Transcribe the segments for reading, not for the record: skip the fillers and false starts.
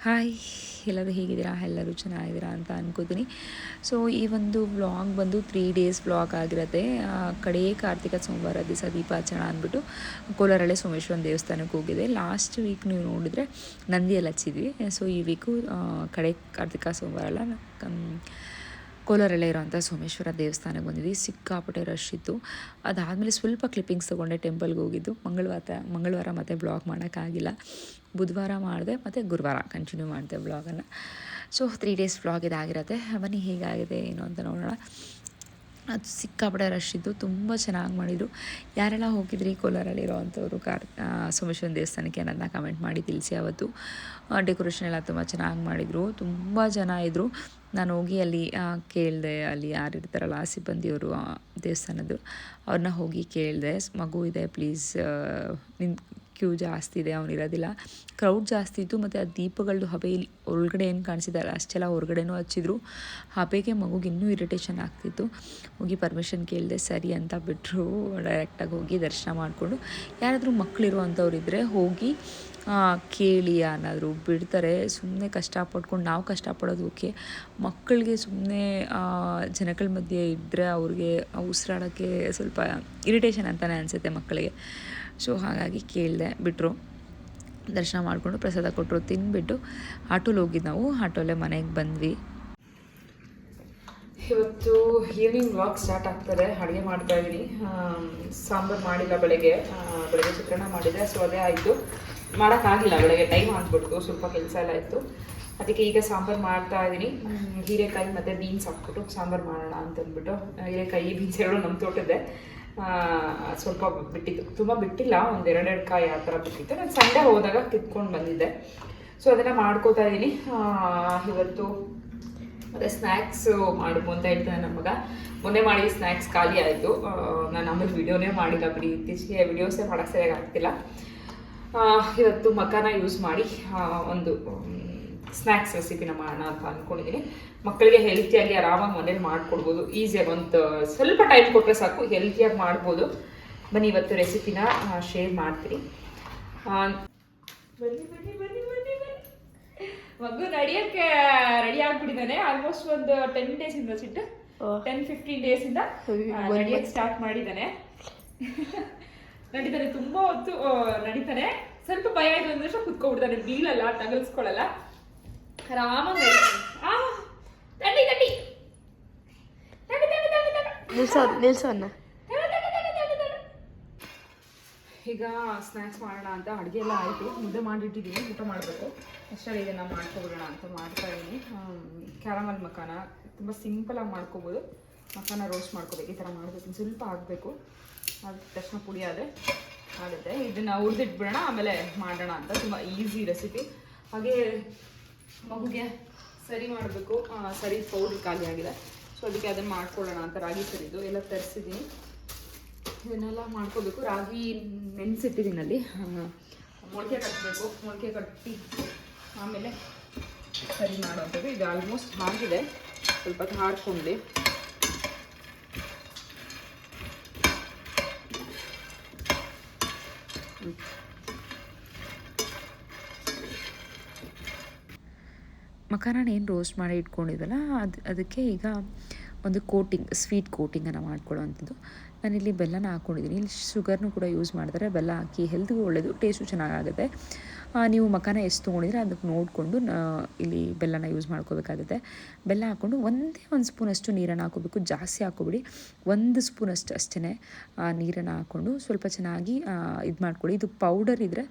Hi, ಎಲ್ಲರೂ ಹೇಗಿದ್ದೀರಾ? ಎಲ್ಲರೂ ಚೆನ್ನಾಗಿದ್ದೀರಾ ಅಂತ ಅನ್ಕೋತೀನಿ. ಸೊ ಈ ಒಂದು ವ್ಲಾಗ್ ಬಂದು 3 ಡೇಸ್ ವ್ಲಾಗ್ ಆಗಿರುತ್ತೆ. ಕಡೇ ಕಾರ್ತಿಕ ಸೋಮವಾರ ದಿವಸ ದೀಪಾಚರಣೆ ಅಂದ್ಬಿಟ್ಟು ಕೋಲಾರಳ್ಳಿ ಸೋಮೇಶ್ವರನ ದೇವಸ್ಥಾನಕ್ಕೆ ಹೋಗಿದೆ. ಲಾಸ್ಟ್ ವೀಕ್ ನೀವು ನೋಡಿದರೆ ನಂದಿಯಲ್ಲಿ ಹಚ್ಚಿದ್ವಿ. ಸೊ ಈ ವೀಕು ಕಡೇ ಕಾರ್ತಿಕ ಸೋಮವಾರ ಅಲ್ಲ, ಕೋಲಾರಲ್ಲೇ ಇರೋಂಥ ಸೋಮೇಶ್ವರ ದೇವಸ್ಥಾನಕ್ಕೆ ಬಂದಿದ್ವಿ. ಸಿಕ್ಕಾಪಟ್ಟೆ ರಶ್ ಇತ್ತು. ಅದಾದಮೇಲೆ ಸ್ವಲ್ಪ ಕ್ಲಿಪ್ಪಿಂಗ್ಸ್ ತೊಗೊಂಡೆ. ಟೆಂಪಲ್ಗೆ ಹೋಗಿದ್ದು ಮಂಗಳವಾರ ಮತ್ತು ಬ್ಲಾಗ್ ಮಾಡೋಕ್ಕಾಗಿಲ್ಲ. ಬುಧವಾರ ಮಾಡಿದೆ ಮತ್ತು ಗುರುವಾರ ಕಂಟಿನ್ಯೂ ಮಾಡಿದೆ ಬ್ಲಾಗನ್ನು. ಸೊ 3 ಡೇಸ್ ವ್ಲಾಗ್ ಇದಾಗಿರುತ್ತೆ. ಬನ್ನಿ ಹೇಗಾಗಿದೆ ಏನು ಅಂತ ನೋಡೋಣ. ಅದು ಸಿಕ್ಕಾಪಟ್ಟೆ ರಶ್ ಇದ್ದು, ತುಂಬ ಚೆನ್ನಾಗಿ ಮಾಡಿದರು. ಯಾರೆಲ್ಲ ಹೋಗಿದ್ರಿ ಕೋಲಾರಲ್ಲಿರೋ ಅಂಥವ್ರು ಸೋಮೇಶ್ವರನ ದೇವಸ್ಥಾನಕ್ಕೆ ಅನ್ನೋದನ್ನ ಕಮೆಂಟ್ ಮಾಡಿ ತಿಳಿಸಿ. ಅವತ್ತು ಡೆಕೋರೇಷನ್ ಎಲ್ಲ ತುಂಬ ಚೆನ್ನಾಗಿ ಮಾಡಿದರು. ತುಂಬ ಜನ ಇದ್ದರು. ನಾನು ಹೋಗಿ ಅಲ್ಲಿ ಕೇಳಿದೆ, ಅಲ್ಲಿ ಯಾರು ಇರ್ತಾರಲ್ಲ ಸಿಬ್ಬಂದಿಯವರು ದೇವಸ್ಥಾನದ್ದು, ಅವ್ರನ್ನ ಹೋಗಿ ಕೇಳಿದೆ, ಮಗು ಇದೆ ಪ್ಲೀಸ್, ನಿನ್ನ ಕ್ಯೂ ಜಾಸ್ತಿ ಇದೆ, ಅವನಿರೋದಿಲ್ಲ. ಕ್ರೌಡ್ ಜಾಸ್ತಿ ಇತ್ತು. ಮತ್ತು ಆ ದೀಪಗಳದ್ದು ಹಬೆ ಇಲ್ಲಿ ಒಳಗಡೆ ಏನು ಕಾಣಿಸಿದ್ದಾರೆ ಅಷ್ಟೆಲ್ಲ ಹೊರಗಡೆನೂ ಹಚ್ಚಿದ್ರು. ಹಬೆಗೆ ಮಗುಗೆ ಇನ್ನೂ ಇರಿಟೇಷನ್ ಆಗ್ತಿತ್ತು. ಹೋಗಿ ಪರ್ಮಿಷನ್ ಕೇಳಿದೆ, ಸರಿ ಅಂತ ಬಿಟ್ಟರು. ಡೈರೆಕ್ಟಾಗಿ ಹೋಗಿ ದರ್ಶನ ಮಾಡಿಕೊಂಡು, ಯಾರಾದರೂ ಮಕ್ಕಳಿರುವಂಥವ್ರು ಇದ್ದರೆ ಹೋಗಿ ಕೇಳಿ ಅನ್ನೋದ್ರು ಬಿಡ್ತಾರೆ. ಸುಮ್ಮನೆ ಕಷ್ಟಪಟ್ಕೊಂಡು ನಾವು ಕಷ್ಟಪಡೋದು ಓಕೆ, ಮಕ್ಕಳಿಗೆ ಸುಮ್ಮನೆ ಜನಗಳ ಮಧ್ಯೆ ಇದ್ದರೆ ಅವ್ರಿಗೆ ಉಸಿರಾಡೋಕ್ಕೆ ಸ್ವಲ್ಪ ಇರಿಟೇಷನ್ ಅಂತಲೇ ಅನಿಸುತ್ತೆ ಮಕ್ಕಳಿಗೆ. ಸೊ ಹಾಗಾಗಿ ಕೇಳಿದೆ, ಬಿಟ್ಟರು. ದರ್ಶನ ಮಾಡಿಕೊಂಡು ಪ್ರಸಾದ ಕೊಟ್ಟರು, ತಿಂದುಬಿಟ್ಟು ಆಟೋಲ್ಲಿ ಹೋಗಿದ್ದು ನಾವು. ಆಟೋಲ್ಲೇ ಮನೆಗೆ ಬಂದ್ವಿ. ಇವತ್ತು ಈವ್ನಿಂಗ್ ವಾಕ್ ಸ್ಟಾರ್ಟ್ ಆಗ್ತದೆ. ಅಡುಗೆ ಮಾಡ್ತಾಯಿದ್ದೀನಿ. ಸಾಂಬಾರು ಮಾಡಿಲ್ಲ ಬೆಳಗ್ಗೆ ಚಿತ್ರಾನ್ನ ಮಾಡಿದೆ. ಸೊ ಅದೇ ಆಯಿತು, ಮಾಡೋಕ್ಕಾಗಿಲ್ಲ. ಬೆಳಗ್ಗೆ ಟೈಮ್ ಆಗಿಬಿಡ್ತು, ಸ್ವಲ್ಪ ಕೆಲಸ ಎಲ್ಲ ಇತ್ತು. ಅದಕ್ಕೆ ಈಗ ಸಾಂಬಾರು ಮಾಡ್ತಾಯಿದ್ದೀನಿ. ಹೀರೆಕಾಯಿ ಮತ್ತು ಬೀನ್ಸ್ ಹಾಕ್ಬಿಟ್ಟು ಸಾಂಬಾರು ಮಾಡೋಣ ಅಂತಂದ್ಬಿಟ್ಟು. ಹೀರೆಕಾಯಿ ಬೀನ್ಸ್ ಎರಡು ನಮ್ಮ ತೋಟದ್ದೆ. ಸ್ವಲ್ಪ ಬಿಟ್ಟಿತ್ತು, ತುಂಬ ಬಿಟ್ಟಿಲ್ಲ, ಒಂದು 2 ಕಾಯಿ ಆ ಥರ ಬಿಟ್ಟಿತ್ತು. ನಾನು ಸಂಡೇ ಹೋದಾಗ ಕಿತ್ಕೊಂಡು ಬಂದಿದ್ದೆ. ಸೊ ಅದನ್ನು ಮಾಡ್ಕೋತಾ ಇದ್ದೀನಿ ಇವತ್ತು. ಮತ್ತು ಸ್ನ್ಯಾಕ್ಸು ಮಾಡಬೇಕು ಅಂತ ಹೇಳ್ತಾನೆ ನಮ್ಮ ಮಗ. ಮೊನ್ನೆ ಮಾಡಿ ಸ್ನ್ಯಾಕ್ಸ್ ಖಾಲಿ ಆಯಿತು. ನಾನು ಆಮೇಲೆ ವಿಡಿಯೋನೇ ಮಾಡಿಲ್ಲ ಬಿಡಿ, ಇತ್ತೀಚೆಗೆ ವಿಡಿಯೋಸೇ ಮಾಡೋಕ್ಕೆ ಸರಿಯಾಗಿ ಆಗ್ತಿಲ್ಲ. ಇವತ್ತು ಮಕಾನ ಯೂಸ್ ಮಾಡಿ ಒಂದು ಸ್ನ್ಯಾಕ್ಸ್ ರೆಸಿಪಿನ ಮಾಡೋಣ ಅಂತ ಅಂದ್ಕೊಂಡಿದ್ದೀನಿ. ಮಕ್ಕಳಿಗೆ ಹೆಲ್ತಿಯಾಗಿ ಆರಾಮಾಗಿ ಮನೇಲಿ ಮಾಡಿಕೊಡ್ಬೋದು. ಈಸಿಯಾಗಿ ಒಂದು ಸ್ವಲ್ಪ ಟೈಮ್ ಕೊಟ್ಟರೆ ಸಾಕು, ಹೆಲ್ತಿಯಾಗಿ ಮಾಡ್ಬೋದು. ಬನ್ನಿ ಇವತ್ತು ರೆಸಿಪಿನ ಶೇರ್ ಮಾಡ್ತೀನಿ. ಬನ್ನಿ ಬನ್ನಿ ಬನ್ನಿ ಬನ್ನಿ ಬನ್ನಿ. ಮಗು ರೆಡಿ ಆಗ್ಬಿಟ್ಟಿದ್ದಾನೆ. ಆಲ್ಮೋಸ್ಟ್ ಒಂದು 10 ಡೇಸಿಂದ 10-15 ಡೇಸಿಂದ ನಡಿಯಕ್ಕೆ ಸ್ಟಾರ್ಟ್ ಮಾಡಿದ್ದಾನೆ. ನಡೀತಾನೆ, ತುಂಬ ಹೊತ್ತು ನಡೀತಾನೆ. ಸ್ವಲ್ಪ ಭಯ ಆಯ್ತು ಒಂದು ವರ್ಷ ಕುತ್ಕೊಬಿಡ್ತಾನೆ, ಬೀಳಲ್ಲ, ತಗಲ್ಸ್ಕೊಳ್ಳಲ್ಲ, ಆರಾಮಾಗಿ ನಿಲ್ಸೋಣ. ಈಗ ಸ್ನ್ಯಾಕ್ಸ್ ಮಾಡೋಣ ಅಂತ ಅಡುಗೆ ಎಲ್ಲ ಆಯಿತು. ಮುದ್ದೆ ಮಾಡಿಟ್ಟಿದ್ದೀನಿ, ಊಟ ಮಾಡಬೇಕು. ಅಷ್ಟರಲ್ಲಿ ಇದನ್ನು ಮಾಡ್ಕೊಬಿಡೋಣ ಅಂತ ಮಾಡ್ತಾ ಇದ್ದೀನಿ. ಕ್ಯಾರಮಲ್ ಮಕಾನ ತುಂಬ ಸಿಂಪಲಾಗಿ ಮಾಡ್ಕೋಬೋದು. ಮಕಾನ ರೋಸ್ಟ್ ಮಾಡ್ಕೋಬೇಕು, ಈ ಥರ ಮಾಡಬೇಕು. ಸ್ವಲ್ಪ ಆಗಬೇಕು, ಅದ ತಕ್ಷಣ ಪುಡಿ ಆಗುತ್ತೆ. ಇದನ್ನು ಹುರಿದಿಟ್ಬಿಡೋಣ, ಆಮೇಲೆ ಮಾಡೋಣ ಅಂತ. ತುಂಬ ಈಸಿ ರೆಸಿಪಿ. ಹಾಗೆ ಮಗುಗೆ ಸರಿ ಮಾಡಬೇಕು. ಸರಿ ಪೌಡ್ರ್ ಖಾಲಿ ಆಗಿದೆ. ಸೊ ಅದಕ್ಕೆ ಅದನ್ನು ಮಾಡ್ಕೊಳ್ಳೋಣ ಅಂತ ರಾಗಿ ಸರಿದು ಎಲ್ಲ ತರಿಸಿದ್ದೀನಿ. ಇದನ್ನೆಲ್ಲ ಮಾಡ್ಕೋಬೇಕು. ರಾಗಿ ನೆನೆಸಿಟ್ಟಿದ್ದೀನಿ ಅಲ್ಲಿ. ಮೊಳಕೆ ಕಟ್ಟಬೇಕು. ಮೊಳಕೆ ಕಟ್ಟಿ ಆಮೇಲೆ ಸರಿ ಮಾಡೋವಂಥದ್ದು. ಇದು ಆಲ್ಮೋಸ್ಟ್ ಆಗಿದೆ, ಸ್ವಲ್ಪ ಹಾಡ್ಕೊಂಡು. ಮಕಾನ ಏನು ರೋಸ್ಟ್ ಮಾಡಿ ಇಟ್ಕೊಂಡಿದ್ದಲ್ಲ, ಅದಕ್ಕೆ ಈಗ ಒಂದು ಸ್ವೀಟ್ ಕೋಟಿಂಗನ್ನು ಮಾಡ್ಕೊಳ್ಳೋವಂಥದ್ದು. ನಾನಿಲ್ಲಿ ಬೆಲ್ಲನ ಹಾಕ್ಕೊಂಡಿದ್ದೀನಿ. ಇಲ್ಲಿ ಶುಗರ್ನೂ ಕೂಡ ಯೂಸ್ ಮಾಡಿದ್ರೆ ಬೆಲ್ಲ ಹಾಕಿ ಹೆಲ್ತ್ಗೂ ಒಳ್ಳೆಯದು, ಟೇಸ್ಟು ಚೆನ್ನಾಗಾಗುತ್ತೆ. ನೀವು ಮಕಾನ ಎಷ್ಟು ತೊಗೊಂಡಿದ್ರೆ ಅದಕ್ಕೆ ನೋಡಿಕೊಂಡು ಇಲ್ಲಿ ಬೆಲ್ಲನ ಯೂಸ್ ಮಾಡ್ಕೋಬೇಕಾಗುತ್ತೆ. ಬೆಲ್ಲ ಹಾಕ್ಕೊಂಡು ಒಂದು ಸ್ಪೂನಷ್ಟು ನೀರನ್ನು ಹಾಕೋಬೇಕು. ಜಾಸ್ತಿ ಹಾಕೋಬಿಡಿ, 1 ಸ್ಪೂನಷ್ಟು ಅಷ್ಟೇ ನೀರನ್ನು ಹಾಕ್ಕೊಂಡು ಸ್ವಲ್ಪ ಚೆನ್ನಾಗಿ ಇದು ಮಾಡ್ಕೊಳ್ಳಿ. ಇದು ಪೌಡರ್ ಇದ್ದರೆ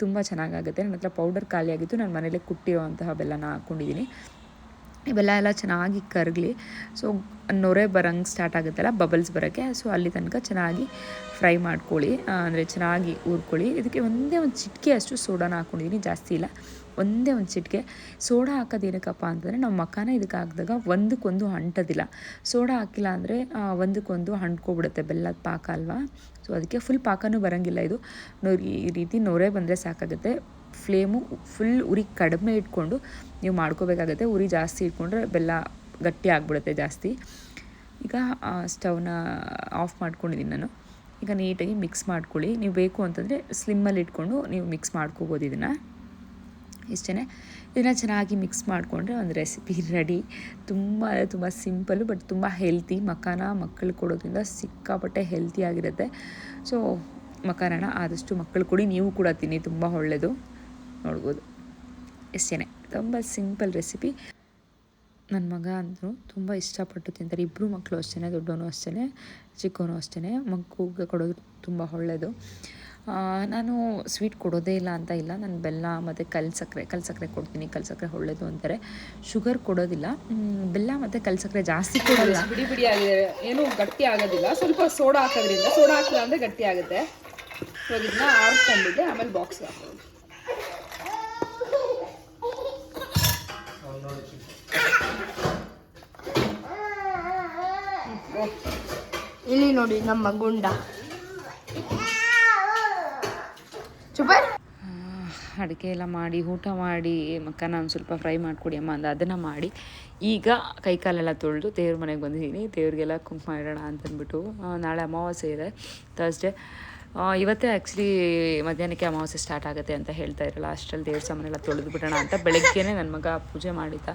ತುಂಬ ಚೆನ್ನಾಗಾಗುತ್ತೆ. ನನ್ನ ಹತ್ರ ಪೌಡರ್ ಖಾಲಿಯಾಗಿತ್ತು, ನಾನು ಮನೇಲೆ ಕುಟ್ಟಿರೋವಂತಹ ಬೆಲ್ಲನ ಹಾಕ್ಕೊಂಡಿದ್ದೀನಿ. ಇವೆಲ್ಲ ಎಲ್ಲ ಚೆನ್ನಾಗಿ ಕರಗಲಿ. ಸೊ ನೊರೆ ಬರೋಂಗೆ ಸ್ಟಾರ್ಟ್ ಆಗುತ್ತಲ್ಲ, ಬಬಲ್ಸ್ ಬರೋಕ್ಕೆ. ಸೊ ಅಲ್ಲಿ ತನಕ ಚೆನ್ನಾಗಿ ಫ್ರೈ ಮಾಡ್ಕೊಳ್ಳಿ, ಅಂದರೆ ಚೆನ್ನಾಗಿ ಹುರ್ಕೊಳ್ಳಿ. ಇದಕ್ಕೆ ಒಂದೇ ಒಂದು ಚಿಟಿಕೆ ಅಷ್ಟು ಸೋಡಾನ ಹಾಕ್ಕೊಂಡಿದ್ದೀನಿ, ಜಾಸ್ತಿ ಇಲ್ಲ, ಒಂದೇ ಒಂದು ಚಿಟಿಕೆ. ಸೋಡಾ ಹಾಕೋದು ಏನಕ್ಕಪ್ಪ ಅಂತಂದರೆ ನಾವು ಮಕಾನ ಇದಕ್ಕೆ ಹಾಕಿದಾಗ ಒಂದಕ್ಕೊಂದು ಅಂಟೋದಿಲ್ಲ. ಸೋಡಾ ಹಾಕಿಲ್ಲ ಅಂದರೆ ಒಂದಕ್ಕೊಂದು ಅಂಟ್ಕೊಬಿಡುತ್ತೆ, ಬೆಲ್ಲದ ಪಾಕ ಅಲ್ವಾ. ಸೊ ಅದಕ್ಕೆ ಫುಲ್ ಪಾಕನೂ ಬರೋಂಗಿಲ್ಲ. ಇದು ಈ ರೀತಿ ನೊರೆ ಬಂದರೆ ಸಾಕಾಗುತ್ತೆ. ಫ್ಲೇಮು ಫುಲ್ ಉರಿ ಕಡಿಮೆ ಇಟ್ಕೊಂಡು ನೀವು ಮಾಡ್ಕೋಬೇಕಾಗತ್ತೆ. ಉರಿ ಜಾಸ್ತಿ ಇಟ್ಕೊಂಡ್ರೆ ಬೆಲ್ಲ ಗಟ್ಟಿ ಆಗಿಬಿಡುತ್ತೆ ಜಾಸ್ತಿ. ಈಗ ಸ್ಟವ್ನ ಆಫ್ ಮಾಡ್ಕೊಂಡಿದ್ದೀನಿ ನಾನು. ಈಗ ನೀಟಾಗಿ ಮಿಕ್ಸ್ ಮಾಡ್ಕೊಳ್ಳಿ. ನೀವು ಬೇಕು ಅಂತಂದರೆ ಸ್ಲಿಮ್ಮಲ್ಲಿ ಇಟ್ಕೊಂಡು ನೀವು ಮಿಕ್ಸ್ ಮಾಡ್ಕೋಬೋದು ಇದನ್ನು. ಇಷ್ಟೇ. ಇದನ್ನು ಚೆನ್ನಾಗಿ ಮಿಕ್ಸ್ ಮಾಡಿಕೊಂಡ್ರೆ ಒಂದು ರೆಸಿಪಿ ರೆಡಿ. ತುಂಬ ಸಿಂಪಲ್ಲು ಬಟ್ ತುಂಬ ಹೆಲ್ತಿ. ಮಖಾನ ಮಕ್ಕಳು ಕೊಡೋದ್ರಿಂದ ಸಿಕ್ಕಾಪಟ್ಟೆ ಹೆಲ್ತಿ ಆಗಿರುತ್ತೆ. ಸೊ ಮಖಾನನ ಆದಷ್ಟು ಮಕ್ಕಳು ಕೊಡಿ, ನೀವು ಕೂಡ ತಿನ್ನಿ, ತುಂಬ ಒಳ್ಳೆಯದು. ನೋಡ್ಬೋದು ಇಷ್ಟೇ, ತುಂಬ ಸಿಂಪಲ್ ರೆಸಿಪಿ. ನನ್ನ ಮಗ ಅಂದರು ತುಂಬ ಇಷ್ಟಪಟ್ಟು ತಿಂತಾರೆ. ಇಬ್ಬರು ಮಕ್ಕಳು ಅಷ್ಟೇ, ದೊಡ್ಡವನು ಅಷ್ಟೇ, ಚಿಕ್ಕವನು ಅಷ್ಟೇ. ಮಗುಗೆ ಕೊಡೋದು ತುಂಬ ಒಳ್ಳೆಯದು. ನಾನು ಸ್ವೀಟ್ ಕೊಡೋದೇ ಇಲ್ಲ ಅಂತ ಇಲ್ಲ. ನಾನು ಬೆಲ್ಲ ಮತ್ತು ಕಲ್ಸಕ್ಕರೆ ಕೊಡ್ತೀನಿ. ಕಲ್ಸಕ್ಕರೆ ಒಳ್ಳೆಯದು ಅಂತಾರೆ. ಶುಗರ್ ಕೊಡೋದಿಲ್ಲ. ಬೆಲ್ಲ ಮತ್ತು ಕಲ್ಸಕ್ಕರೆ ಜಾಸ್ತಿ ಕೊಡೋಲ್ಲ. ಬಿಡಿ ಆಗಿದೆ, ಏನೂ ಗಟ್ಟಿ ಆಗೋದಿಲ್ಲ. ಸ್ವಲ್ಪ ಸೋಡಾ ಹಾಕೋದ್ರಿಂದ, ಸೋಡಾ ಹಾಕಿಲ್ಲ ಅಂದರೆ ಗಟ್ಟಿ ಆಗುತ್ತೆ. ಇವಾಗ ಇದನ್ನ ಆರಿಸ್ಕೊಂಡ್ಬಿಟ್ಟೆ ಆಮೇಲೆ ಬಾಕ್ಸ್ಗೆ ಹಾಕೋದು. ಇಲ್ಲಿ ನೋಡಿ ನಮ್ಮ ಗುಂಡ ಸೂಪರ್. ಅಡುಗೆ ಎಲ್ಲ ಮಾಡಿ ಊಟ ಮಾಡಿ ಮಕ್ಕನ ಒಂದು ಸ್ವಲ್ಪ ಫ್ರೈ ಮಾಡಿಕೊಡಿ ಅಮ್ಮ ಅಂದ. ಅದನ್ನು ಮಾಡಿ ಈಗ ಕೈಕಾಲೆಲ್ಲ ತೊಳೆದು ದೇವ್ರ ಮನೆಗೆ ಬಂದಿದ್ದೀನಿ. ದೇವ್ರಿಗೆಲ್ಲ ಕುಂಕುಮ ಇಡೋಣ ಅಂತಂದ್ಬಿಟ್ಟು. ನಾಳೆ ಅಮಾವಾಸ್ಯೆ ಇದೆ, ಥರ್ಸ್ಡೇ. ಇವತ್ತೇ ಆ್ಯಕ್ಚುಲಿ ಮಧ್ಯಾಹ್ನಕ್ಕೆ ಅಮಾವಾಸ್ಯೆ ಸ್ಟಾರ್ಟ್ ಆಗುತ್ತೆ ಅಂತ ಹೇಳ್ತಾ ಇರಲ್ಲ. ಅಷ್ಟರಲ್ಲಿ ದೇವ್ರ ಸಾಮಾನೆಲ್ಲ ತೊಳೆದು ಬಿಡೋಣ ಅಂತ ಬೆಳಗ್ಗೆನೇ ನನ್ನ ಮಗ ಪೂಜೆ ಮಾಡಿದ್ದ.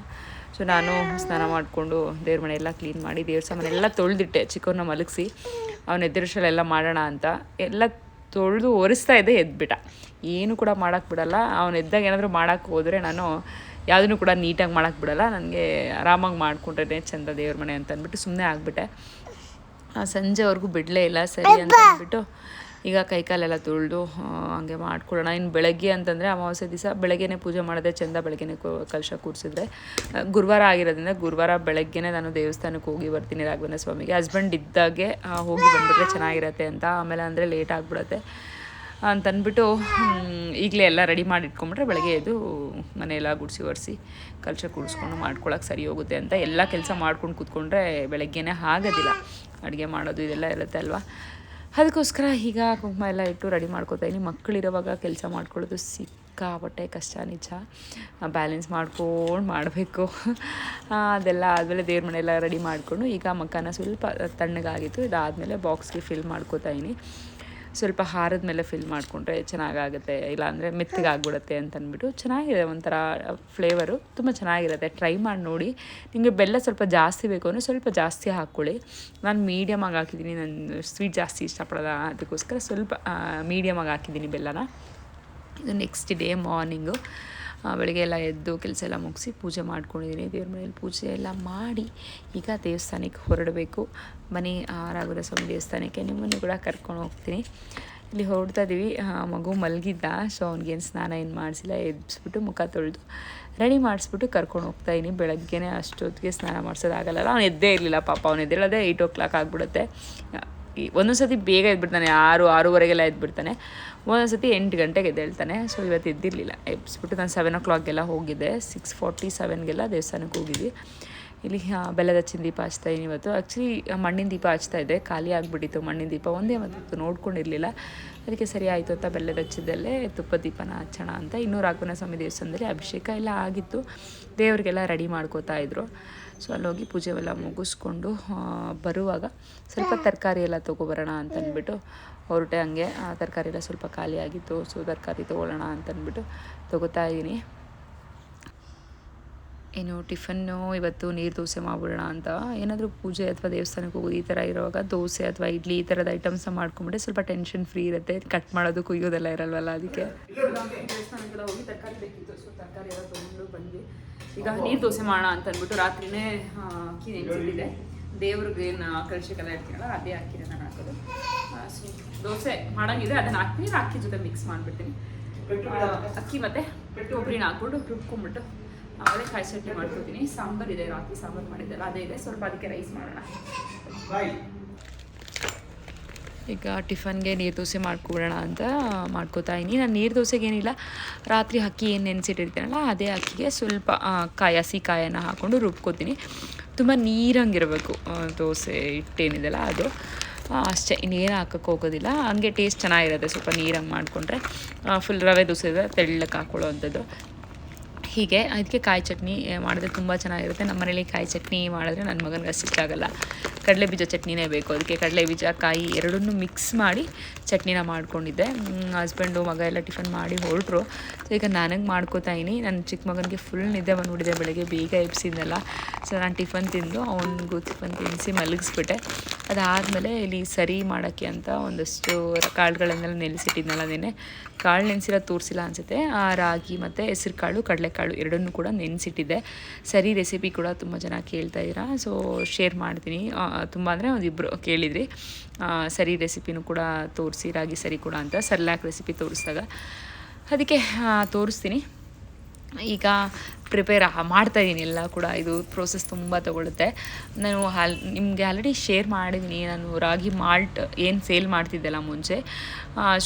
ಸೊ ನಾನು ಸ್ನಾನ ಮಾಡಿಕೊಂಡು ದೇವ್ರ ಮನೆ ಎಲ್ಲ ಕ್ಲೀನ್ ಮಾಡಿ ದೇವ್ರ ಸಾಮಾನೆಲ್ಲ ತೊಳೆದಿಟ್ಟೆ. ಚಿಕ್ಕವ್ರನ್ನ ಮಲಗಿಸಿ ಅವ್ನು ಎದ್ದಿರೋಷ್ಟೆಲ್ಲ ಮಾಡೋಣ ಅಂತ ಎಲ್ಲ ತೊಳೆದು ಒರೆಸ್ತಾ ಇದ್ದೆ. ಎದ್ಬಿಟ್ಟ. ಏನು ಕೂಡ ಮಾಡೋಕ್ಕೆ ಬಿಡಲ್ಲ. ಅವ್ನು ಎದ್ದಾಗ ಏನಾದರೂ ಮಾಡೋಕ್ಕೆ ಹೋದರೆ ನಾನು ಯಾವುದನ್ನು ಕೂಡ ನೀಟಾಗಿ ಮಾಡೋಕ್ಕೆ ಬಿಡಲ್ಲ. ನನಗೆ ಆರಾಮಾಗಿ ಮಾಡಿಕೊಂಡ್ರೆ ಚೆಂದ ದೇವ್ರ ಮನೆ ಅಂತ ಅಂದ್ಬಿಟ್ಟು ಸುಮ್ಮನೆ ಆಗಿಬಿಟ್ಟೆ. ಸಂಜೆವರೆಗೂ ಬಿಡಲೇ ಇಲ್ಲ. ಸರಿ ಅಂತ ಅಂದ್ಬಿಟ್ಟು ಈಗ ಕೈಕಾಲೆಲ್ಲ ತೊಳೆದು ಹಾಗೆ ಮಾಡ್ಕೊಳ್ಳೋಣ. ಇನ್ನು ಬೆಳಗ್ಗೆ ಅಂತಂದರೆ ಅಮಾವಾಸ್ಯೆ ದಿವಸ ಬೆಳಗ್ಗೆನೇ ಪೂಜೆ ಮಾಡೋದೇ ಚೆಂದ. ಬೆಳಗ್ಗೆನೇ ಕಲಶ ಕೂಡಿಸಿದ್ರೆ ಗುರುವಾರ ಆಗಿರೋದ್ರಿಂದ ಗುರುವಾರ ಬೆಳಗ್ಗೆನೇ ನಾನು ದೇವಸ್ಥಾನಕ್ಕೆ ಹೋಗಿ ಬರ್ತೀನಿ ರಾಘವೇಂದ್ರ ಸ್ವಾಮಿಗೆ. ಹಸ್ಬೆಂಡ್ ಇದ್ದಾಗೆ ಹೋಗಿ ಬಂದುಬಿಟ್ರೆ ಚೆನ್ನಾಗಿರತ್ತೆ ಅಂತ. ಆಮೇಲೆ ಅಂದರೆ ಲೇಟ್ ಆಗಿಬಿಡತ್ತೆ ಅಂತಂದ್ಬಿಟ್ಟು ಈಗಲೇ ಎಲ್ಲ ರೆಡಿ ಮಾಡಿ ಇಟ್ಕೊಂಡ್ಬಿಟ್ರೆ ಬೆಳಗ್ಗೆ ಎದ್ದು ಮನೆಯೆಲ್ಲ ಗುಡಿಸಿ ಒರೆಸಿ ಕಲಶ ಕೂಡಿಸ್ಕೊಂಡು ಮಾಡ್ಕೊಳಕ್ಕೆ ಸರಿ ಹೋಗುತ್ತೆ ಅಂತ ಎಲ್ಲ ಕೆಲಸ ಮಾಡ್ಕೊಂಡು ಕೂತ್ಕೊಂಡ್ರೆ ಬೆಳಗ್ಗೆನೇ ಆಗೋದಿಲ್ಲ. ಅಡುಗೆ ಮಾಡೋದು ಇದೆಲ್ಲ ಇರುತ್ತೆ ಅಲ್ವಾ. ಅದಕ್ಕೋಸ್ಕರ ಈಗ ಕುಂಕುಮ ಎಲ್ಲ ಇಟ್ಟು ರೆಡಿ ಮಾಡ್ಕೊತಾಯಿದ್ದೀನಿ. ಮಕ್ಕಳಿರೋವಾಗ ಕೆಲಸ ಮಾಡ್ಕೊಳ್ಳೋದು ಸಿಕ್ಕಾಪಟ್ಟೆ ಕಷ್ಟ, ನಿಜ. ಬ್ಯಾಲೆನ್ಸ್ ಮಾಡ್ಕೊಂಡು ಮಾಡಬೇಕು. ಅದೆಲ್ಲ ಆದಮೇಲೆ ದೇವ್ರ ಮನೆಯೆಲ್ಲ ರೆಡಿ ಮಾಡಿಕೊಂಡು ಈಗ ಮಕ್ಕನ ಸ್ವಲ್ಪ ತಣ್ಣಗಾಗಿತ್ತು. ಇದಾದಮೇಲೆ ಬಾಕ್ಸ್ಗೆ ಫಿಲ್ ಮಾಡ್ಕೊತಾಯಿದ್ದೀನಿ. ಸ್ವಲ್ಪ ಹಾರದ ಮೇಲೆ ಫಿಲ್ ಮಾಡಿಕೊಂಡ್ರೆ ಚೆನ್ನಾಗಾಗುತ್ತೆ, ಇಲ್ಲಾಂದರೆ ಮೆತ್ತಗಾಗ್ಬಿಡುತ್ತೆ ಅಂತಂದ್ಬಿಟ್ಟು. ಚೆನ್ನಾಗಿದೆ, ಒಂಥರ ಫ್ಲೇವರು ತುಂಬ ಚೆನ್ನಾಗಿರುತ್ತೆ. ಟ್ರೈ ಮಾಡಿ ನೋಡಿ. ನಿಮಗೆ ಬೆಲ್ಲ ಸ್ವಲ್ಪ ಜಾಸ್ತಿ ಬೇಕು ಅಂದರೆ ಸ್ವಲ್ಪ ಜಾಸ್ತಿ ಹಾಕ್ಕೊಳ್ಳಿ. ನಾನು ಮೀಡಿಯಮಾಗಿ ಹಾಕಿದ್ದೀನಿ. ನಾನು ಸ್ವೀಟ್ ಜಾಸ್ತಿ ಇಷ್ಟಪಡೋಲ್ಲ, ಅದಕ್ಕೋಸ್ಕರ ಸ್ವಲ್ಪ ಮೀಡಿಯಮಾಗಿ ಹಾಕಿದ್ದೀನಿ ಬೆಲ್ಲನ. ಇದು ನೆಕ್ಸ್ಟ್ ಡೇ ಮಾರ್ನಿಂಗು ಬೆಳಗ್ಗೆ ಎಲ್ಲ ಎದ್ದು ಕೆಲಸ ಎಲ್ಲ ಮುಗಿಸಿ ಪೂಜೆ ಮಾಡ್ಕೊಂಡಿದ್ದೀನಿ. ದೇವ್ರ ಮನೇಲಿ ಪೂಜೆ ಎಲ್ಲ ಮಾಡಿ ಈಗ ದೇವಸ್ಥಾನಕ್ಕೆ ಹೊರಡಬೇಕು. ಬನ್ನಿ ರಾಘವೇಂದ್ರ ಸ್ವಾಮಿ ದೇವಸ್ಥಾನಕ್ಕೆ ನಿಮ್ಮನ್ನು ಕೂಡ ಕರ್ಕೊಂಡು ಹೋಗ್ತೀನಿ. ಇಲ್ಲಿ ಹೊರಡ್ತಾ ಇದ್ದೀವಿ. ಮಗು ಮಲಗಿದ್ದ, ಸೊ ಅವ್ನಿಗೇನು ಸ್ನಾನ ಏನು ಮಾಡಿಸಿಲ್ಲ. ಎಬ್ಬಿಸ್ಬಿಟ್ಟು ಮುಖ ತೊಳೆದು ರೆಡಿ ಮಾಡಿಸ್ಬಿಟ್ಟು ಕರ್ಕೊಂಡು ಹೋಗ್ತಾಯಿದ್ದೀನಿ. ಬೆಳಗ್ಗೆನೇ ಅಷ್ಟೊತ್ತಿಗೆ ಸ್ನಾನ ಮಾಡಿಸೋದಾಗಲ್ಲ. ಅವ್ನು ಎದ್ದೇ ಇರಲಿಲ್ಲ ಪಾಪ. ಅವ್ನು ಎದ್ದೇಳೋದೇ 8 o'clock ಆಗಿಬಿಡುತ್ತೆ. ಒಂದೊಂದು ಸತಿ ಬೇಗ ಎದ್ಬಿಡ್ತಾನೆ, 6-6:30 ಎದ್ಬಿಡ್ತಾನೆ. ಒಂದೊಂದು ಸತಿ 8 ಗಂಟೆಗೆ ಎದ್ದೇಳ್ತಾನೆ. ಸೊ ಇವತ್ತು ಎದ್ದಿರಲಿಲ್ಲ. ಎಬ್ಬಿಸ್ಬಿಟ್ಟು ನಾನು 7 o'clockಗೆಲ್ಲ ಹೋಗಿದ್ದೆ. 6:47ಗೆಲ್ಲ ದೇವಸ್ಥಾನಕ್ಕೆ ಹೋಗಿದ್ವಿ. ಇಲ್ಲಿ ಬೆಲ್ಲದ ಹಚ್ಚಿನ ದೀಪ ಹಚ್ತಾಯಿದ್ದೀನಿ ಇವತ್ತು. ಆ್ಯಕ್ಚುಲಿ ಮಣ್ಣಿನ ದೀಪ ಹಚ್ತಾಯಿದ್ದೆ, ಖಾಲಿ ಆಗಿಬಿಟ್ಟಿತ್ತು ಮಣ್ಣಿನ ದೀಪ. ಒಂದೇ ಮತ್ತು ನೋಡ್ಕೊಂಡಿರಲಿಲ್ಲ. ಅದಕ್ಕೆ ಸರಿ ಆಯಿತು ಅಂತ ಬೆಲ್ಲದ ಹಚ್ಚಿದ್ದಲ್ಲೇ ತುಪ್ಪದ ದೀಪನ ಹಚ್ಚೋಣ ಅಂತ. ಇನ್ನೂ ರಾಘವೇಂದ್ರ ಸ್ವಾಮಿ ದೇವಸ್ಥಾನದಲ್ಲಿ ಅಭಿಷೇಕ ಎಲ್ಲ ಆಗಿತ್ತು. ದೇವರಿಗೆಲ್ಲ ರೆಡಿ ಮಾಡ್ಕೋತಾ ಇದ್ರು. ಸೊ ಅಲ್ಲೋಗಿ ಪೂಜೆ ಎಲ್ಲ ಮುಗಿಸ್ಕೊಂಡು ಬರುವಾಗ ಸ್ವಲ್ಪ ತರಕಾರಿ ಎಲ್ಲ ತೊಗೊಬರೋಣ ಅಂತಂದ್ಬಿಟ್ಟು ಹೊರಟೆ. ಹಂಗೆ ತರಕಾರಿ ಎಲ್ಲ ಸ್ವಲ್ಪ ಖಾಲಿ ಆಗಿತ್ತು. ಸೊ ತರಕಾರಿ ತೊಗೊಳ್ಳೋಣ ಅಂತಂದ್ಬಿಟ್ಟು ತೊಗೋತಾ ಇದ್ದೀನಿ. ಏನು ಟಿಫನ್ನು ಇವತ್ತು ನೀರು ದೋಸೆ ಮಾಡಿಬಿಡೋಣ ಅಂತ. ಏನಾದರೂ ಪೂಜೆ ಅಥವಾ ದೇವಸ್ಥಾನಕ್ಕೆ ಹೋಗೋದು ಈ ಥರ ಇರುವಾಗ ದೋಸೆ ಅಥವಾ ಇಡ್ಲಿ ಈ ಥರದ ಐಟಮ್ಸ್ನ ಮಾಡ್ಕೊಂಬಿಟ್ರೆ ಸ್ವಲ್ಪ ಟೆನ್ಷನ್ ಫ್ರೀ ಇರುತ್ತೆ. ಕಟ್ ಮಾಡೋದು ಕುಯ್ಯೋದೆಲ್ಲ ಇರಲ್ವಲ್ಲ, ಅದಕ್ಕೆ ದೇವಸ್ಥಾನಕ್ಕೆಲ್ಲ ಹೋಗಿ ತರಕಾರಿ ಬೇಕಿತ್ತು. ಸೊ ತರಕಾರಿ ಎಲ್ಲ ತೊಗೊಂಡು ಬಂದ್ವಿ. ಈಗ ನೀರು ದೋಸೆ ಮಾಡೋಣ ಅಂತ ಅಂದ್ಬಿಟ್ಟು ರಾತ್ರಿನೇ ಅಕ್ಕಿ ನೆನೆಸಿಟ್ಟಿದೆ. ದೇವ್ರಿಗೆ ಏನು ಕಲಶಕ್ಕೆಲ್ಲ ಇರ್ತೀನಲ್ಲ ಅದೇ ಅಕ್ಕಿನ ನಾನು ಹಾಕೋದು. ಸೊ ದೋಸೆ ಮಾಡೋಂಗಿದೆ, ಅದನ್ನು ಹಾಕ್ತೀನಿ. ಅಕ್ಕಿ ಜೊತೆ ಮಿಕ್ಸ್ ಮಾಡಿಬಿಡ್ತೀನಿ. ಅಕ್ಕಿ ಮತ್ತು ಕೊಬ್ಬರಿನ ಹಾಕ್ಬಿಟ್ಟು ರುಬ್ಕೊಂಬಿಟ್ಟು ಆಮೇಲೆ ಕಾಯಿ ಚಟ್ನಿ ಮಾಡ್ಕೊತೀನಿ. ಸಾಂಬಾರು ಇದೆ, ರಾತ್ರಿ ಸಾಂಬಾರು ಮಾಡಿದ್ದೆಲ್ಲ ಅದೇ ಇದೆ. ಸ್ವಲ್ಪ ಅದಕ್ಕೆ ರೈಸ್ ಮಾಡೋಣ. ಈಗ ಟಿಫನ್ಗೆ ನೀರು ದೋಸೆ ಮಾಡ್ಕೊಬಿಡೋಣ ಅಂತ ಮಾಡ್ಕೋತಾ ಇದ್ದೀನಿ. ನಾನು ನೀರು ದೋಸೆಗೆ ಏನಿಲ್ಲ, ರಾತ್ರಿ ಅಕ್ಕಿ ಏನು ನೆನೆಸಿಟ್ಟಿರ್ತೀನಲ್ಲ ಅದೇ ಅಕ್ಕಿಗೆ ಸ್ವಲ್ಪ ಹಸಿ ಕಾಯನ್ನು ಹಾಕ್ಕೊಂಡು ರುಬ್ಕೋತೀನಿ. ತುಂಬ ನೀರಂಗಿರಬೇಕು ದೋಸೆ ಹಿಟ್ಟೇನಿದೆಲ್ಲ ಅದು ಅಷ್ಟೇ, ಇನ್ನೇನು ಹಾಕೋಕ್ಕೆ ಹೋಗೋದಿಲ್ಲ. ಹಂಗೆ ಟೇಸ್ಟ್ ಚೆನ್ನಾಗಿರುತ್ತೆ. ಸ್ವಲ್ಪ ನೀರಂಗೆ ಮಾಡಿಕೊಂಡ್ರೆ ಫುಲ್ ರವೆ ದೋಸೆ ತೆಳ್ಳಕ್ಕೆ ಹಾಕ್ಕೊಳ್ಳೋ ಅಂಥದ್ದು. ಹೀಗೆ ಅದಕ್ಕೆ ಕಾಯಿ ಚಟ್ನಿ ಮಾಡಿದ್ರೆ ತುಂಬ ಚೆನ್ನಾಗಿರುತ್ತೆ. ನಮ್ಮ ಮನೇಲಿ ಕಾಯಿ ಚಟ್ನಿ ಮಾಡಿದ್ರೆ ನನ್ನ ಮಗನಿಗೆ ಅಷ್ಟು ಇಷ್ಟ ಆಗೋಲ್ಲ, ಕಡಲೆ ಬೀಜ ಚಟ್ನಿನೇ ಬೇಕು. ಅದಕ್ಕೆ ಕಡಲೆ ಬೀಜ ಕಾಯಿ ಎರಡನ್ನೂ ಮಿಕ್ಸ್ ಮಾಡಿ ಚಟ್ನಿನ ಮಾಡ್ಕೊಂಡಿದ್ದೆ. ಹಸ್ಬೆಂಡು ಮಗ ಎಲ್ಲ ಟಿಫನ್ ಮಾಡಿ ಹೊರಟರು. ಸೊ ಈಗ ನನಗೆ ಮಾಡ್ಕೋತಾ ಇದ್ದೀನಿ. ನನ್ನ ಚಿಕ್ಕ ಮಗನಿಗೆ ಫುಲ್ ನಿದ್ದೆ ಬಂದುಬಿಟ್ಟಿದೆ, ಬೆಳಗ್ಗೆ ಬೇಗ ಎಬ್ಸಿದ್ನಲ್ಲ. ಸೊ ನಾನು ಟಿಫನ್ ತಿಂದು ಅವನಿಗೂ ಟಿಫನ್ ತಿನ್ನಿಸಿ ಮಲಗಿಸ್ಬಿಟ್ಟೆ. ಅದಾದಮೇಲೆ ಇಲ್ಲಿ ಸರಿ ಮಾಡೋಕ್ಕೆ ಅಂತ ಒಂದಷ್ಟು ಕಾಳುಗಳನ್ನೆಲ್ಲ ನೆನೆಸಿಟ್ಟಿದ್ನಲ್ಲ, ನೆನೆ ಕಾಳು ನೆನೆಸಿರೋ ತೋರಿಸಿಲ್ಲ ಅನಿಸುತ್ತೆ. ರಾಗಿ ಮತ್ತು ಹೆಸರು ಕಾಳು, ಕಡಲೆಕಾಳು ಎರಡನ್ನೂ ಕೂಡ ನೆನೆಸಿಟ್ಟಿದ್ದೆ. ಸರಿ ರೆಸಿಪಿ ಕೂಡ ತುಂಬ ಜನ ಕೇಳ್ತಾಯಿದ್ದೀರಾ, ಸೊ ಶೇರ್ ಮಾಡ್ತೀನಿ. ತುಂಬ ಅಂದರೆ ಒಂದಿಬ್ಬರು ಕೇಳಿದ್ರಿ ಸರಿ ರೆಸಿಪಿನೂ ಕೂಡ ತೋರಿಸಿ, ರಾಗಿ ಸರಿ ಕೂಡ ಅಂತ ಸರ್ಲ್ಯಾಕ್ ರೆಸಿಪಿ ತೋರಿಸಿದಾಗ ಅದಕ್ಕೆ ತೋರಿಸ್ತೀನಿ. ಈಗ ಪ್ರಿಪೇರ್ ಮಾಡ್ತಾಯಿದ್ದೀನಿ ಎಲ್ಲ ಕೂಡ. ಇದು ಪ್ರೋಸೆಸ್ ತುಂಬ ತೊಗೊಳುತ್ತೆ. ನಾನು ನಿಮಗೆ ಆಲ್ರೆಡಿ ಶೇರ್ ಮಾಡಿದ್ದೀನಿ, ನಾನು ರಾಗಿ ಮಾಲ್ಟ್ ಏನು ಸೇಲ್ ಮಾಡ್ತಿದ್ದೆಲ್ಲ ಮುಂಚೆ.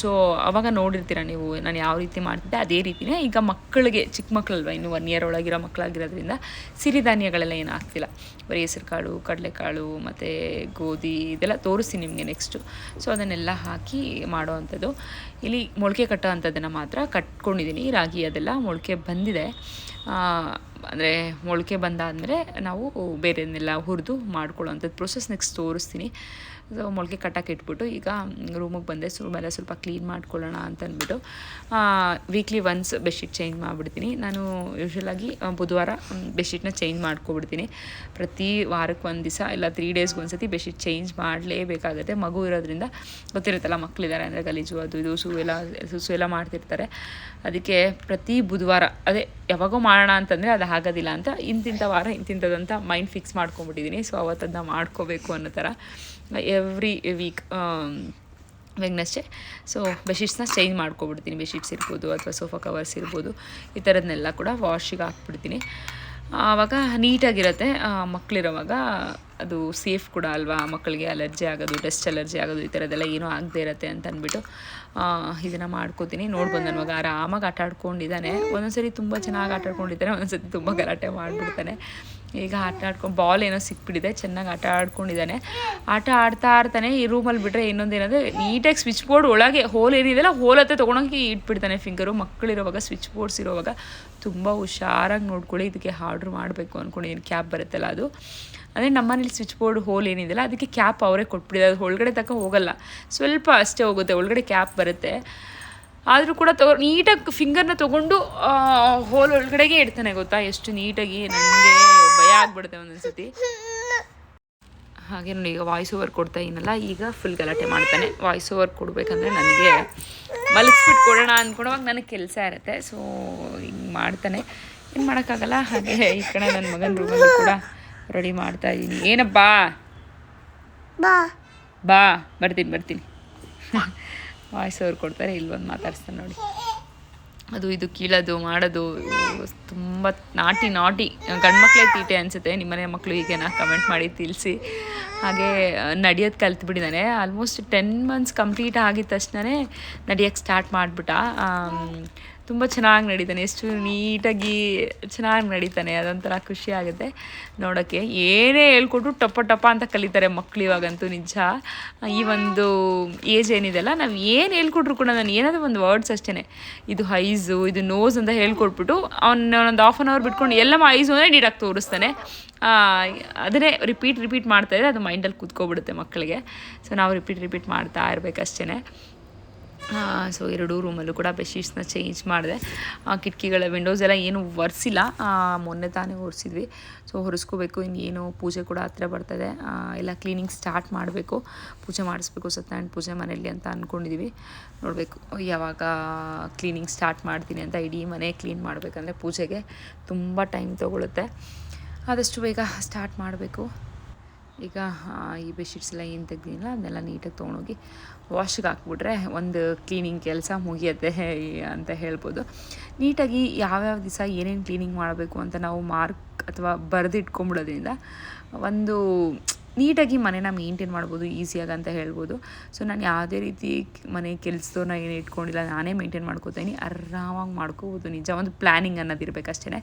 ಸೊ ಆವಾಗ ನೋಡಿರ್ತೀರ ನೀವು ನಾನು ಯಾವ ರೀತಿ ಮಾಡ್ತಿದ್ದೆ, ಅದೇ ರೀತಿಯೇ ಈಗ ಮಕ್ಕಳಿಗೆ, ಚಿಕ್ಕ ಮಕ್ಕಳಲ್ವ, ಇನ್ನು 1 year ಒಳಗಿರೋ ಮಕ್ಕಳಾಗಿರೋದ್ರಿಂದ ಸಿರಿಧಾನ್ಯಗಳೆಲ್ಲ ಏನು ಆಗ್ತಿಲ್ಲ, ಬರೀ ಹೆಸರು ಕಾಳು, ಕಡಲೆಕಾಳು ಮತ್ತು ಗೋಧಿ ಇದೆಲ್ಲ ತೋರಿಸ್ತೀನಿ ನಿಮಗೆ ನೆಕ್ಸ್ಟು. ಸೊ ಅದನ್ನೆಲ್ಲ ಹಾಕಿ ಮಾಡೋ ಅಂಥದ್ದು. ಇಲ್ಲಿ ಮೊಳಕೆ ಕಟ್ಟೋ ಅಂಥದ್ದನ್ನು ಮಾತ್ರ ಕಟ್ಕೊಂಡಿದ್ದೀನಿ. ರಾಗಿ ಅದೆಲ್ಲ ಮೊಳಕೆ ಬಂದಿದೆ. ಅಂದರೆ ಮೊಳಕೆ ಬಂದಾದಮೇಲೆ ನಾವು ಬೇರೆಯನ್ನೆಲ್ಲ ಹುರಿದು ಮಾಡ್ಕೊಳ್ಳೋ ಅಂಥದ್ದು ಪ್ರೋಸೆಸ್ ನೆಕ್ಸ್ಟ್ ತೋರಿಸ್ತೀನಿ. ಸೊ ಮೊಳಕೆ ಕಟ್ಟಕ್ಕೆ ಇಟ್ಬಿಟ್ಟು ಈಗ ರೂಮಿಗೆ ಬಂದೆ. ರೂಮೆಲ್ಲ ಸ್ವಲ್ಪ ಕ್ಲೀನ್ ಮಾಡ್ಕೊಳ್ಳೋಣ ಅಂತ ಅಂದ್ಬಿಟ್ಟು ವೀಕ್ಲಿ ಒನ್ಸ್ ಬೆಡ್ಶೀಟ್ ಚೇಂಜ್ ಮಾಡಿಬಿಡ್ತೀನಿ. ನಾನು ಯೂಶ್ವಲಾಗಿ ಬುಧವಾರ ಬೆಡ್ಶೀಟ್ನ ಚೇಂಜ್ ಮಾಡ್ಕೊಬಿಡ್ತೀನಿ. ಪ್ರತಿ ವಾರಕ್ಕೆ ಒಂದು ದಿವಸ ಇಲ್ಲ 3 daysಗೆ ಒಂದು ಸತಿ ಬೆಡ್ಶೀಟ್ ಚೇಂಜ್ ಮಾಡಲೇಬೇಕಾಗುತ್ತೆ. ಮಗು ಇರೋದ್ರಿಂದ ಗೊತ್ತಿರುತ್ತಲ್ಲ, ಮಕ್ಕಳಿದ್ದಾರೆ ಅಂದರೆ ಗಲೀಜು ಅದು ಇದು ಸುಸು ಎಲ್ಲ ಮಾಡ್ತಿರ್ತಾರೆ. ಅದಕ್ಕೆ ಪ್ರತಿ ಬುಧವಾರ, ಅದೇ ಯಾವಾಗೋ ಮಾಡೋಣ ಅಂತಂದರೆ ಅದು ಆಗೋದಿಲ್ಲ ಅಂತ ಇಂತಿಂಥ ವಾರ ಇಂತಿಂಥದ್ದಂತ ಮೈಂಡ್ ಫಿಕ್ಸ್ ಮಾಡ್ಕೊಂಬಿಟ್ಟಿದ್ದೀನಿ. ಸೊ ಅವತ್ತದನ್ನ ಮಾಡ್ಕೋಬೇಕು ಅನ್ನೋ ಥರ ಎವ್ರಿ ವೀಕ್ ವೆಗ್ನೆಸ್ಡೇ ಸೊ ಬೆಡ್ಶೀಟ್ಸ್ನ ಚೇಂಜ್ ಮಾಡ್ಕೊಬಿಡ್ತೀನಿ. ಬೆಡ್ಶೀಟ್ಸ್ ಇರ್ಬೋದು ಅಥವಾ ಸೋಫಾ ಕವರ್ಸ್ ಇರ್ಬೋದು, ಈ ಥರದನ್ನೆಲ್ಲ ಕೂಡ ವಾಶಿಗೆ ಹಾಕ್ಬಿಡ್ತೀನಿ. ಆವಾಗ ನೀಟಾಗಿರುತ್ತೆ. ಮಕ್ಕಳಿರೋವಾಗ ಅದು ಸೇಫ್ ಕೂಡ ಅಲ್ವಾ, ಮಕ್ಕಳಿಗೆ ಅಲರ್ಜಿ ಆಗೋದು, ಡಸ್ಟ್ ಅಲರ್ಜಿ ಆಗೋದು ಈ ಥರದ್ದೆಲ್ಲ ಏನೂ ಆಗದೇ ಇರುತ್ತೆ ಅಂತ ಅಂದ್ಬಿಟ್ಟು ಇದನ್ನು ಮಾಡ್ಕೋತೀನಿ. ನೋಡ್ಬೋದು ನನ್ನ ಮಗ ಆರಾಮಾಗಿ ಆಟ ಆಡ್ಕೊಂಡಿದ್ದಾನೆ. ಒಂದೊಂದ್ಸರಿ ತುಂಬ ಚೆನ್ನಾಗಿ ಆಟ ಆಡ್ಕೊಂಡಿದ್ದಾನೆ, ಒಂದೊಂದ್ಸರಿ ತುಂಬ ಗಲಾಟೆ ಮಾಡಿಬಿಡ್ತಾನೆ. ಈಗ ಆಟ ಆಡ್ಕೊಂಡು ಬಾಲ್ ಏನೋ ಸಿಕ್ಬಿಟ್ಟಿದೆ, ಚೆನ್ನಾಗಿ ಆಟ ಆಡ್ಕೊಂಡಿದ್ದಾನೆ. ಆಟ ಆಡ್ತಾ ಇರ್ತಾನೆ. ಈ ರೂಮಲ್ಲಿ ಬಿಟ್ಟರೆ ಇನ್ನೊಂದೇನಂದರೆ ನೀಟಾಗಿ ಸ್ವಿಚ್ ಬೋರ್ಡ್ ಒಳಗೆ ಹೋಲ್ ಏನಿದೆಯಲ್ಲ ಹೋಲ್ ಹತ್ತೆ ತೊಗೊಂಡೋಗಿ ಇಟ್ಬಿಡ್ತಾನೆ ಫಿಂಗರು. ಮಕ್ಕಳಿರೋವಾಗ ಸ್ವಿಚ್ ಬೋರ್ಡ್ಸ್ ಇರೋವಾಗ ತುಂಬ ಹುಷಾರಾಗಿ ನೋಡ್ಕೊಳ್ಳಿ. ಇದಕ್ಕೆ ಆರ್ಡ್ರ್ ಮಾಡಬೇಕು ಅಂದ್ಕೊಂಡಿದ್ದೀನಿ, ಕ್ಯಾಪ್ ಬರುತ್ತಲ್ಲ ಅದು. ಅಂದರೆ ನಮ್ಮನೇಲಿ ಸ್ವಿಚ್ ಬೋರ್ಡ್ ಹೋಲ್ ಏನಿದೆಯಲ್ಲ ಅದಕ್ಕೆ ಕ್ಯಾಪ್ ಅವರೇ ಕೊಟ್ಬಿಟ್ಟಿದೆ. ಅದು ಒಳಗಡೆ ತನಕ ಹೋಗಲ್ಲ, ಸ್ವಲ್ಪ ಅಷ್ಟೇ ಹೋಗುತ್ತೆ, ಒಳಗಡೆ ಕ್ಯಾಪ್ ಬರುತ್ತೆ. ಆದರೂ ಕೂಡ ನೀಟಾಗಿ ಫಿಂಗರ್ನ ತೊಗೊಂಡು ಹೋಲ್ ಒಳಗಡೆಗೆ ಇಡ್ತಾನೆ, ಗೊತ್ತಾ ಎಷ್ಟು ನೀಟಾಗಿ. ನನಗೆ ಭಯ ಆಗ್ಬಿಡುತ್ತೆ ಒಂದೊಂದು ಸತಿ. ಹಾಗೆ ನಾನು ಈಗ ವಾಯ್ಸ್ ಓವರ್ ಕೊಡ್ತಾ ಇದ್ದೀನಲ್ಲ, ಈಗ ಫುಲ್ ಗಲಾಟೆ ಮಾಡ್ತಾನೆ. ವಾಯ್ಸ್ ಓವರ್ ಕೊಡಬೇಕಂದ್ರೆ ನನಗೆ ಮಲಗಿಸ್ಬಿಟ್ಟು ಕೊಡೋಣ ಅಂದ್ಕೊಡುವಾಗ ನನಗೆ ಕೆಲಸ ಇರುತ್ತೆ. ಸೊ ಹಿಂಗೆ ಮಾಡ್ತಾನೆ, ಏನು ಮಾಡೋಕ್ಕಾಗಲ್ಲ. ಹಾಗೆ ಈ ಕಡೆ ನನ್ನ ಮಗನ ರೂಮಲ್ಲಿ ಕೂಡ ರೆಡಿ ಮಾಡ್ತಾ ಇದ್ದೀನಿ. ಏನಪ್ಪಾ ಬಾ ಬರ್ತೀನಿ ವಾಯ್ಸ್ ಓವರ್ ಕೊಡ್ತಾರೆ. ಇಲ್ಲೊಂದು ಮಾತಾಡ್ಸ್ತಾನೆ ನೋಡಿ. ಅದು ಇದು ಕೀಳೋದು ಮಾಡೋದು ತುಂಬ ನಾಟಿ ಗಂಡ್ಮಕ್ಳೇ ತೀಟೆ ಅನಿಸುತ್ತೆ. ನಿಮ್ಮನೆ ಮಕ್ಕಳು ಹೀಗೇನಾ ಕಮೆಂಟ್ ಮಾಡಿ ತಿಳಿಸಿ. ಹಾಗೆ ನಡೆಯೋದು ಕಲ್ತ್ಬಿಟ್ಟಿದ್ದಾನೆ. ಆಲ್ಮೋಸ್ಟ್ 10 months ಕಂಪ್ಲೀಟ್ ಆಗಿದ ತಕ್ಷಣವೇ ನಡೆಯೋಕ್ಕೆ ಸ್ಟಾರ್ಟ್ ಮಾಡಿಬಿಟ್ಟ. ತುಂಬ ಚೆನ್ನಾಗಿ ನಡೀತಾನೆ, ಎಷ್ಟು ನೀಟಾಗಿ ಚೆನ್ನಾಗಿ ನಡೀತಾನೆ. ಅದೊಂಥರ ಖುಷಿ ಆಗುತ್ತೆ ನೋಡೋಕ್ಕೆ. ಏನೇ ಹೇಳ್ಕೊಟ್ರು ಟಪ್ಪ ಅಂತ ಕಲಿತಾರೆ ಮಕ್ಳು ಇವಾಗಂತೂ ನಿಜ. ಈ ಒಂದು ಏಜ್ ಏನಿದೆಲ್ಲ, ನಾವು ಏನು ಹೇಳ್ಕೊಟ್ರು ಕೂಡ, ನಾನು ಏನಾದರೂ ಒಂದು ವರ್ಡ್ಸ್ ಅಷ್ಟೇ, ಇದು ಐಸು ಇದು ನೋಸ್ ಅಂತ ಹೇಳ್ಕೊಟ್ಬಿಟ್ಟು ಅವನೊಂದು 1/2 hour ಬಿಟ್ಕೊಂಡು ಎಲ್ಲಮ್ಮ ಐಸು ಅಂದರೆ ನೀಟಾಗಿ ತೋರಿಸ್ತಾನೆ. ಅದನ್ನೇ ರಿಪೀಟ್ ಮಾಡ್ತಾಯಿದ್ರೆ ಅದು ಮೈಂಡಲ್ಲಿ ಕೂತ್ಕೊಬಿಡುತ್ತೆ ಮಕ್ಕಳಿಗೆ. ಸೊ ನಾವು ರಿಪೀಟ್ ಮಾಡ್ತಾ ಇರಬೇಕಷ್ಟೇ. ಸೊ 2 ರೂಮಲ್ಲೂ ಕೂಡ ಬೆಡ್ಶೀಟ್ಸ್ನ ಚೇಂಜ್ ಮಾಡಿದೆ. ಕಿಟಕಿಗಳ ವಿಂಡೋಸ್ ಎಲ್ಲ ಏನು ಒರೆಸಿಲ್ಲ, ಮೊನ್ನೆ ತಾನೇ ಒರೆಸಿದ್ವಿ. ಸೊ ಒರೆಸ್ಕೋಬೇಕು. ಇನ್ನೇನು ಪೂಜೆ ಕೂಡ ಹತ್ತಿರ ಬರ್ತದೆ, ಎಲ್ಲ ಕ್ಲೀನಿಂಗ್ ಸ್ಟಾರ್ಟ್ ಮಾಡಬೇಕು. ಪೂಜೆ ಮಾಡಿಸ್ಬೇಕು, ಸತ್ಯನಾರಾಯಣ ಪೂಜೆ ಮನೆಯಲ್ಲಿ ಅಂತ ಅಂದ್ಕೊಂಡಿದ್ದೀವಿ. ನೋಡಬೇಕು ಯಾವಾಗ ಕ್ಲೀನಿಂಗ್ ಸ್ಟಾರ್ಟ್ ಮಾಡ್ತೀನಿ ಅಂತ. ಇಡೀ ಮನೆ ಕ್ಲೀನ್ ಮಾಡಬೇಕಂದ್ರೆ ಪೂಜೆಗೆ ತುಂಬ ಟೈಮ್ ತೊಗೊಳುತ್ತೆ. ಆದಷ್ಟು ಬೇಗ ಸ್ಟಾರ್ಟ್ ಮಾಡಬೇಕು. ಈಗ ಈ ಬೆಡ್ಶೀಟ್ಸ್ ಎಲ್ಲ ಏನು ತೆಗ್ದಿಲ್ಲ ಅದನ್ನೆಲ್ಲ ನೀಟಾಗಿ ತೊಗೊಂಡೋಗಿ ವಾಶಿಗೆ ಹಾಕ್ಬಿಟ್ರೆ ಒಂದು ಕ್ಲೀನಿಂಗ್ ಕೆಲಸ ಮುಗಿಯುತ್ತೆ ಅಂತ ಹೇಳ್ಬೋದು. ನೀಟಾಗಿ ಯಾವ್ಯಾವ ದಿವಸ ಏನೇನು ಕ್ಲೀನಿಂಗ್ ಮಾಡಬೇಕು ಅಂತ ನಾವು ಮಾರ್ಕ್ ಅಥವಾ ಬರೆದಿಟ್ಕೊಂಬಿಡೋದ್ರಿಂದ ಒಂದು ನೀಟಾಗಿ ಮನೇನ ಮೇಂಟೈನ್ ಮಾಡ್ಬೋದು ಈಸಿಯಾಗಿ ಅಂತ ಹೇಳ್ಬೋದು. ಸೊ ನಾನು ಯಾವುದೇ ರೀತಿ ಮನೆ ಕೆಲಸದವ್ರನ್ನ ಏನು ಇಟ್ಕೊಂಡಿಲ್ಲ, ನಾನೇ ಮೇಂಟೈನ್ ಮಾಡ್ಕೋತೀನಿ, ಆರಾಮಾಗಿ ಮಾಡ್ಕೋಬೋದು. ನಿಜ, ಒಂದು ಪ್ಲ್ಯಾನಿಂಗ್ ಅನ್ನೋದಿರಬೇಕಷ್ಟೇ.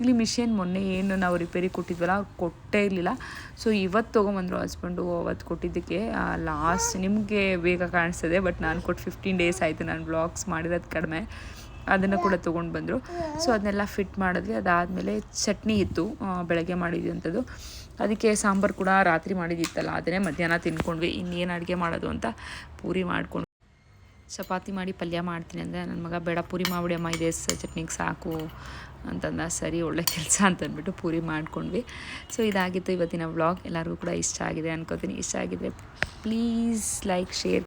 ಇಲ್ಲಿ ಮಿಷಿನ್ ಮೊನ್ನೆ ಏನು ನಾವು ರಿಪೇರಿ ಕೊಟ್ಟಿದ್ವಲ್ಲ ಅವ್ರು ಕೊಟ್ಟೇ ಇರಲಿಲ್ಲ. ಸೊ ಇವತ್ತು ತೊಗೊಂಬಂದರು ಹಸ್ಬೆಂಡು. ಅವತ್ತು ಕೊಟ್ಟಿದ್ದಕ್ಕೆ ಲಾಸ್ಟ್ ನಿಮಗೆ ಬೇಗ ಕಾಣಿಸ್ತದೆ, ಬಟ್ ನಾನು ಕೊಟ್ಟು 15 days ಆಯಿತು. ನಾನು ವ್ಲಾಗ್ಸ್ ಮಾಡಿರೋದು ಕಡಿಮೆ. ಅದನ್ನು ಕೂಡ ತೊಗೊಂಡು ಬಂದರು. ಸೊ ಅದನ್ನೆಲ್ಲ ಫಿಟ್ ಮಾಡಿದ್ವಿ. ಅದಾದಮೇಲೆ ಚಟ್ನಿ ಇತ್ತು ಬೆಳಗ್ಗೆ ಮಾಡಿದ್ದಂಥದ್ದು. ಅದಕ್ಕೆ ಸಾಂಬಾರು ಕೂಡ ರಾತ್ರಿ ಮಾಡಿದ್ದಿತ್ತಲ್ಲ, ಅದನ್ನೇ ಮಧ್ಯಾಹ್ನ ತಿನ್ಕೊಂಡ್ವಿ. ಇನ್ನೇನು ಅಡುಗೆ ಮಾಡೋದು ಅಂತ ಪೂರಿ ಮಾಡ್ಕೊಂಡು ಚಪಾತಿ ಮಾಡಿ ಪಲ್ಯ ಮಾಡ್ತೀನಿ ಅಂದರೆ ನನ್ನ ಮಗ ಬೇಡ ಪೂರಿ ಮಾಡಿಬಿಡಿ ಅಮ್ಮ, ಇದೆ ಚಟ್ನಿಗೆ ಸಾಕು ಅಂತಂದ. ಸರಿ ಒಳ್ಳೆ ಕೆಲಸ ಅಂತಂದ್ಬಿಟ್ಟು ಪೂರಿ ಮಾಡ್ಕೊಂಡ್ವಿ. ಸೊ ಇದಾಗಿತ್ತು ಇವತ್ತಿನ ವ್ಲಾಗ್. ಎಲ್ಲರಿಗೂ ಕೂಡ ಇಷ್ಟ ಆಗಿದೆ ಅನ್ಕೋತೀನಿ. ಇಷ್ಟ ಆಗಿದ್ರೆ ಪ್ಲೀಸ್ ಲೈಕ್, ಶೇರ್